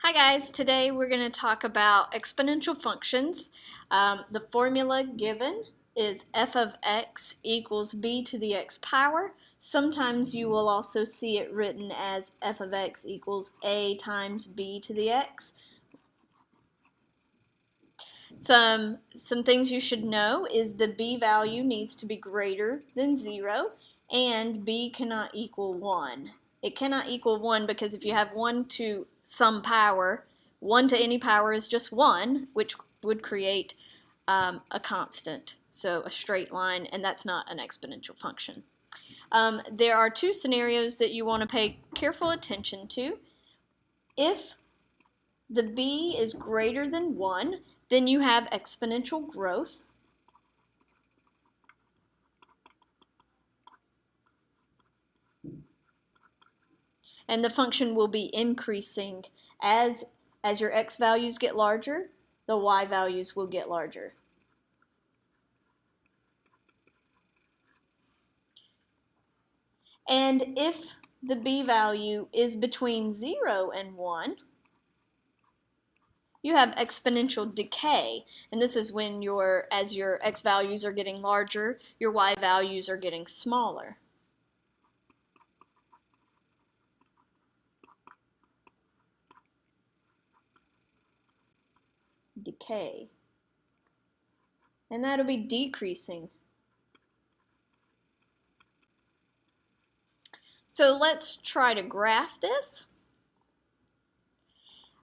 Hi guys, today we're going to talk about exponential functions. The formula given is f of x equals b to the x power. Sometimes you will also see it written as f of x equals a times b to the x. Some things you should know is the b value needs to be greater than 0 and b cannot equal 1. It cannot equal 1 because if you have 1 to some power, 1 to any power is just 1, which would create a constant, so a straight line, and that's not an exponential function. There are two scenarios that you want to pay careful attention to. If the b is greater than 1, then you have exponential growth. And the function will be increasing as your x values get larger, the y values will get larger. And if the b value is between 0 and 1, you have exponential decay, and this is when as your x values are getting larger, your y values are getting smaller. Decay. And that'll be decreasing. So let's try to graph this.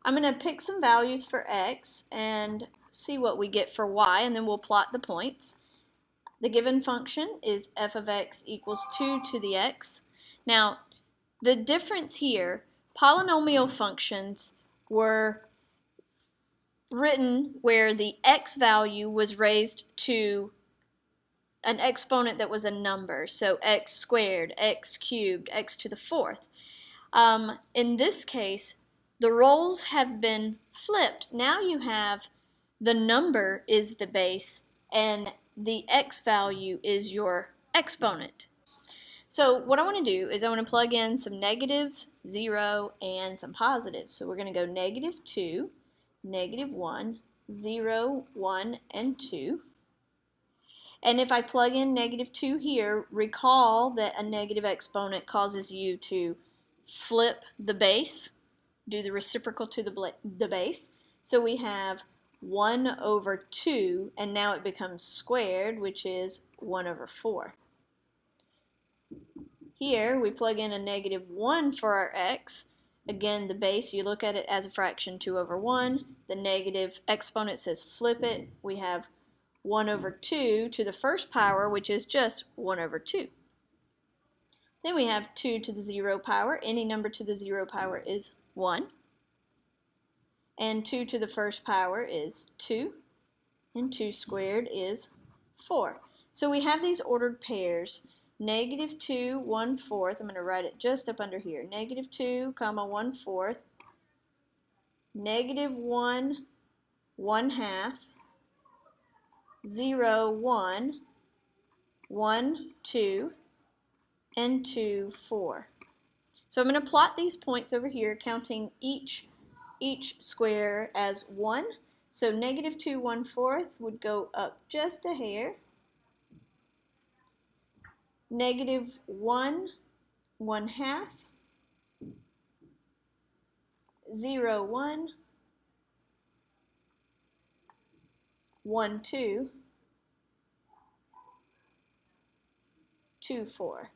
I'm going to pick some values for x and see what we get for y, and then we'll plot the points. The given function is f of x equals 2 to the x. Now, the difference here, polynomial functions were written where the x value was raised to an exponent that was a number, so x squared, x cubed, x to the fourth. In this case, the roles have been flipped. Now you have the number is the base and the x value is your exponent. So what I want to do is I want to plug in some negatives, 0, and some positives. So we're going to go -2, -1, 0, 1, and 2. And if I plug in -2 here, recall that a negative exponent causes you to flip the base, do the reciprocal to the base. So we have 1 over 2, and now it becomes squared, which is 1 over 4. Here we plug in a -1 for our x. Again, the base, you look at it as a fraction, 2 over 1. The negative exponent says flip it. We have 1 over 2 to the first power, which is just 1 over 2. Then we have 2 to the 0 power. Any number to the 0 power is 1. And 2 to the first power is 2. And 2 squared is 4. So we have these ordered pairs. -2, 1/4. I'm going to write it just up under here. -2, 1/4. -1, 1/2. 0, 1, 1, 2, and 2, 4. So I'm going to plot these points over here, counting each square as 1. So -2, 1/4 would go up just a hair. -1, 1/2. 0, 1. 1, 2, 2, 4.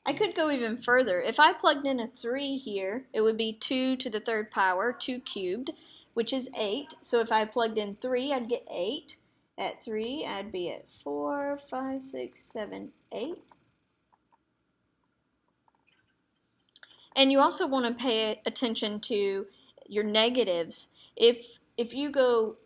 I could go even further. If I plugged in a 3 here, it would be 2 to the third power, 2 cubed, which is 8. So if I plugged in 3, I'd get 8. At 3, I'd be at 4, 5, 6, 7, 8. And you also want to pay attention to your negatives. If you go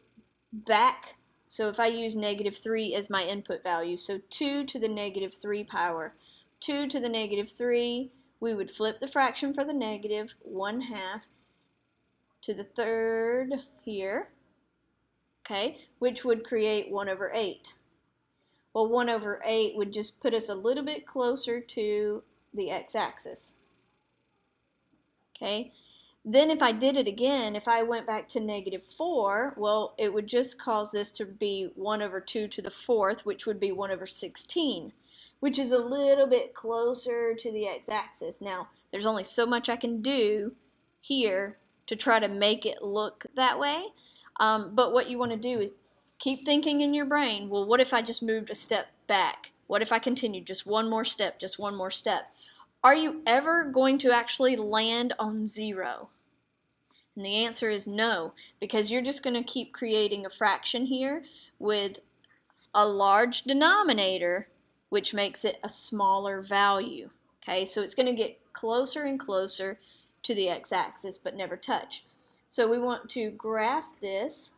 back, so if I use -3 as my input value, so 2 to the -3 power, 2 to the -3, we would flip the fraction for the negative, 1/2 to the third here, okay, which would create 1 over 8. Well, 1 over 8 would just put us a little bit closer to the x-axis. Okay. Then if I did it again, if I went back to -4, well, it would just cause this to be 1 over 2 to the 4th, which would be 1 over 16, which is a little bit closer to the x-axis. Now, there's only so much I can do here to try to make it look that way, but what you want to do is keep thinking in your brain, well, what if I just moved a step back? What if I continued just one more step, just one more step? Are you ever going to actually land on 0? And the answer is no, because you're just going to keep creating a fraction here with a large denominator, which makes it a smaller value. Okay, so it's going to get closer and closer to the x-axis, but never touch. So we want to graph this.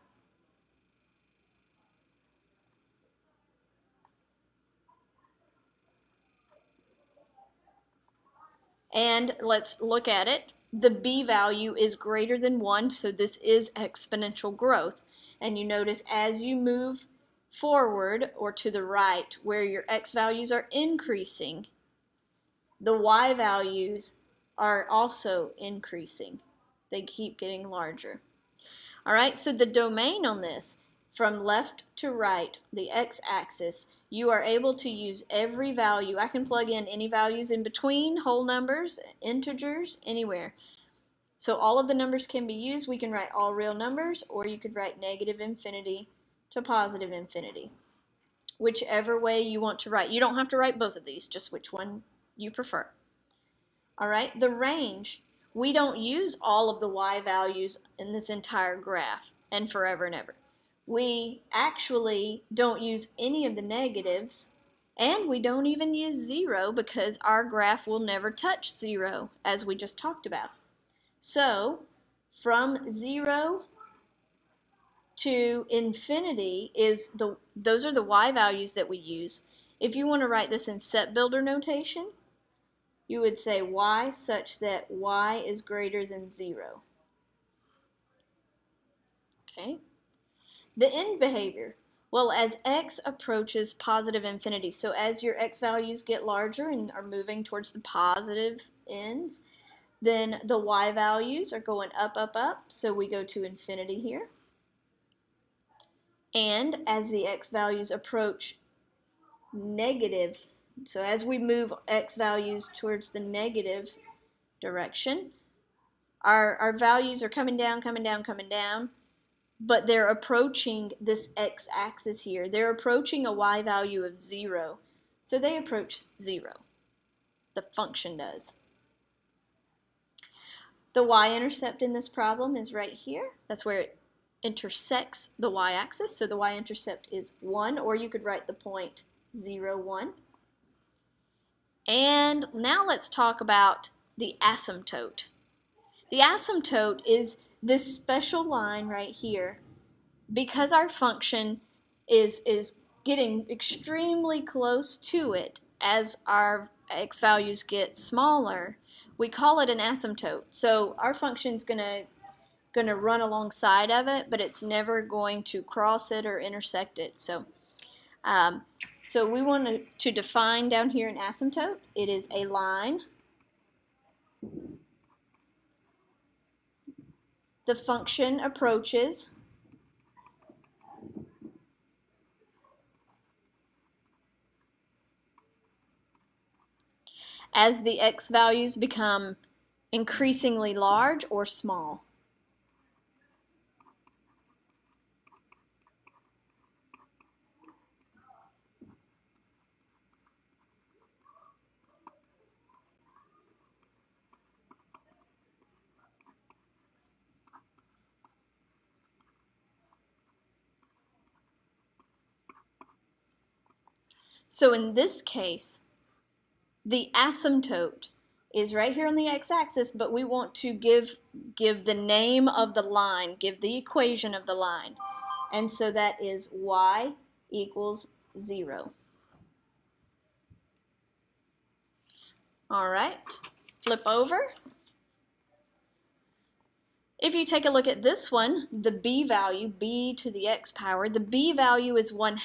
And let's look at it. The b value is greater than 1, so this is exponential growth. And you notice as you move forward or to the right where your x values are increasing, the y values are also increasing. They keep getting larger. All right, so the domain on this, from left to right, the x-axis, you are able to use every value. I can plug in any values in between, whole numbers, integers, anywhere. So all of the numbers can be used. We can write all real numbers, or you could write negative infinity to positive infinity. Whichever way you want to write. You don't have to write both of these, just which one you prefer. All right, the range. We don't use all of the y values in this entire graph and forever and ever. We actually don't use any of the negatives, and we don't even use 0 because our graph will never touch 0, as we just talked about. So from 0 to infinity those are the y values that we use. If you want to write this in set builder notation, you would say y such that y is greater than 0. Okay. The end behavior. Well, as x approaches positive infinity, so as your x values get larger and are moving towards the positive ends, then the y values are going up, up, up, so we go to infinity here. And as the x values approach negative, so as we move x values towards the negative direction, our values are coming down, coming down, coming down, but they're approaching this x-axis here. They're approaching a y value of 0. So they approach 0. The function does. The y-intercept in this problem is right here. That's where it intersects the y-axis. So the y-intercept is 1, or you could write the point 0, 1. And now let's talk about the asymptote. The asymptote is this special line right here. Because our function is getting extremely close to it as our x values get smaller, we call it an asymptote. So our function is going to run alongside of it, but it's never going to cross it or intersect it. So we want to define down here an asymptote. It is a line. The function approaches as the x values become increasingly large or small. So in this case, the asymptote is right here on the x-axis, but we want to give the name of the line, give the equation of the line. And so that is y equals 0. All right, flip over. If you take a look at this one, the b value, b to the x power, the b value is 1/2.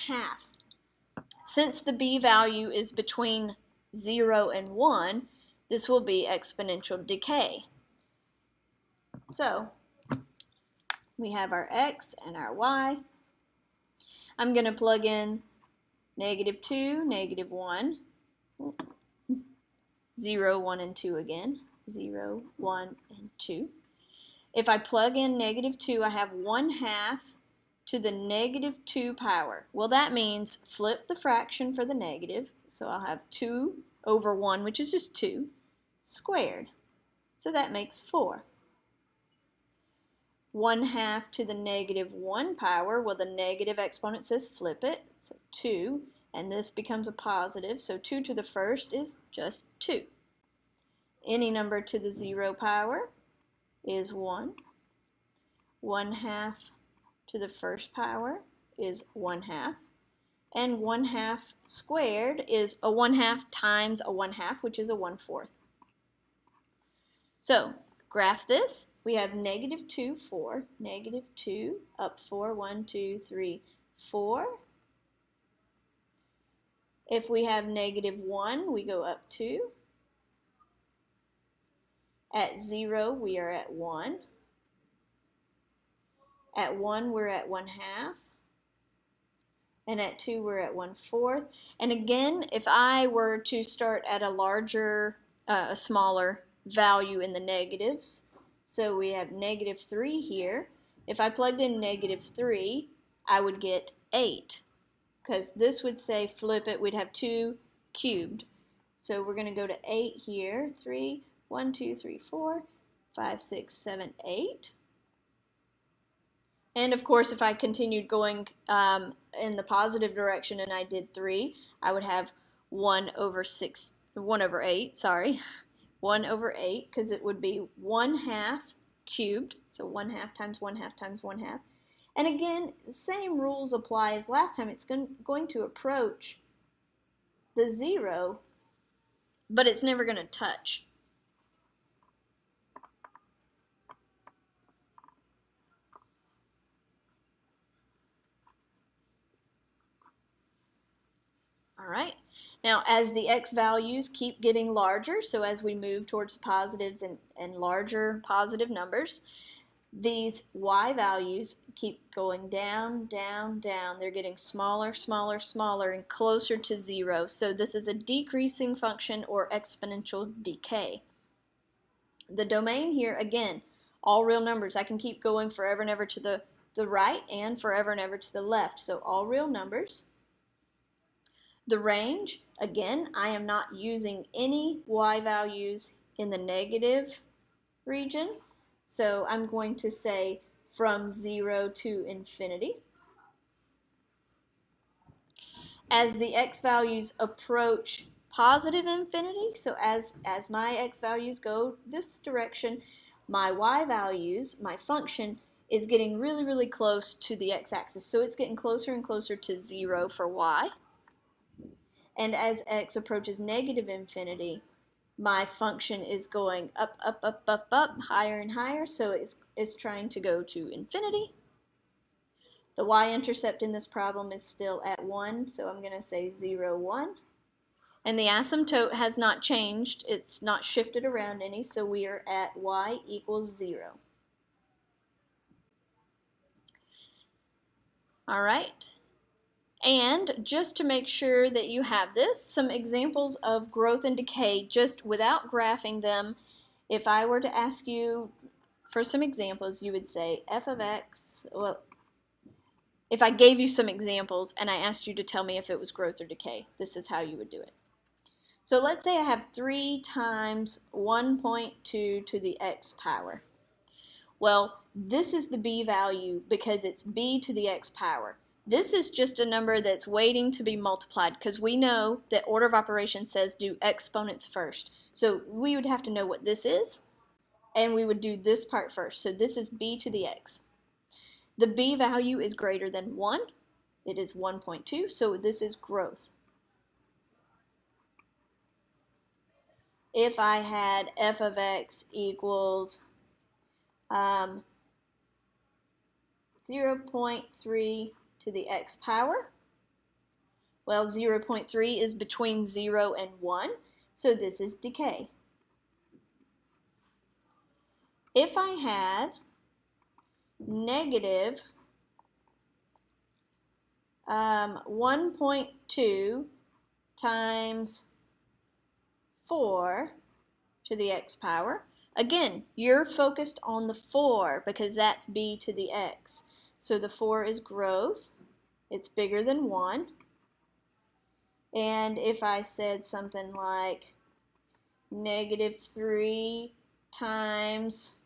Since the b value is between 0 and 1, this will be exponential decay. So we have our x and our y. I'm going to plug in -2, -1, 0, 1, and 2 again. 0, 1, and 2. If I plug in -2, I have 1/2 to the -2 power. Well, that means flip the fraction for the negative. So I'll have 2 over 1, which is just 2, squared. So that makes 4. 1/2 to the -1 power. Well, the negative exponent says flip it. So 2. And this becomes a positive. So 2 to the first is just 2. Any number to the 0 power is 1. 1/2 to the first power is 1/2. And 1/2 squared is a 1/2 times a 1/2, which is a 1/4. So graph this. We have -2, 4, -2, up 4, 1, 2, 3, 4. If we have -1, we go up 2. At 0, we are at 1. At 1, we're at 1/2. And at 2, we're at 1/4. And again, if I were to start at a smaller value in the negatives, so we have -3 here. If I plugged in -3, I would get 8, because this would say flip it, we'd have 2 cubed. So we're going to go to 8 here. 3, 1, 2, 3, 4, 5, 6, 7, 8. And of course, if I continued going in the positive direction and I did 3, I would have 1 over 8, sorry. 1 over 8, because it would be 1/2 cubed, so 1/2 times 1/2 times 1/2. And again, the same rules apply as last time. It's going to approach the 0, but it's never going to touch. All right. Now, as the x values keep getting larger, so as we move towards positives and larger positive numbers, these y values keep going down, down, down. They're getting smaller, smaller, smaller, and closer to 0. So this is a decreasing function, or exponential decay. The domain here, again, all real numbers. I can keep going forever and ever to the right and forever and ever to the left. So all real numbers. The range, again, I am not using any y values in the negative region. So I'm going to say from 0 to infinity. As the x values approach positive infinity, so as my x values go this direction, my y values, my function, is getting really, really close to the x-axis. So it's getting closer and closer to 0 for y. And as x approaches negative infinity, my function is going up, up, up, up, up, higher and higher, so it's trying to go to infinity. The y-intercept in this problem is still at 1, so I'm going to say 0, 1. And the asymptote has not changed. It's not shifted around any, so we are at y equals 0. All right. And just to make sure that you have this, some examples of growth and decay just without graphing them. If I were to ask you for some examples, you would say f of x, well, if I gave you some examples and I asked you to tell me if it was growth or decay, this is how you would do it. So let's say I have 3 times 1.2 to the x power. Well, this is the b value because it's b to the x power. This is just a number that's waiting to be multiplied, because we know that order of operations says do exponents first. So we would have to know what this is, and we would do this part first. So this is b to the x. The b value is greater than 1. It is 1.2, so this is growth. If I had f of x equals 0.3 to the x power, well, 0.3 is between 0 and 1, so this is decay. if I had negative 1.2 times 4 to the x power. Again, you're focused on the 4 because that's b to the x. So the 4 is growth. It's bigger than 1. And if I said something like negative 3 times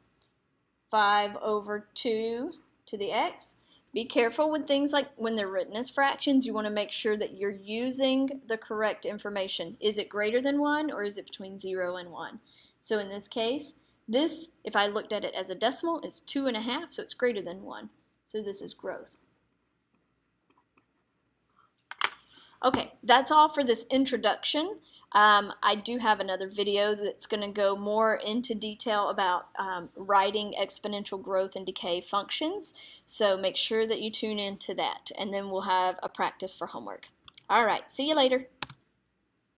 5 over 2 to the x, be careful with things like when they're written as fractions. You want to make sure that you're using the correct information. Is it greater than 1 or is it between 0 and 1? So in this case, this, if I looked at it as a decimal, is 2.5, so it's greater than 1. So this is growth. Okay, that's all for this introduction. I do have another video that's going to go more into detail about writing exponential growth and decay functions, so make sure that you tune in to that, and then we'll have a practice for homework. All right, see you later.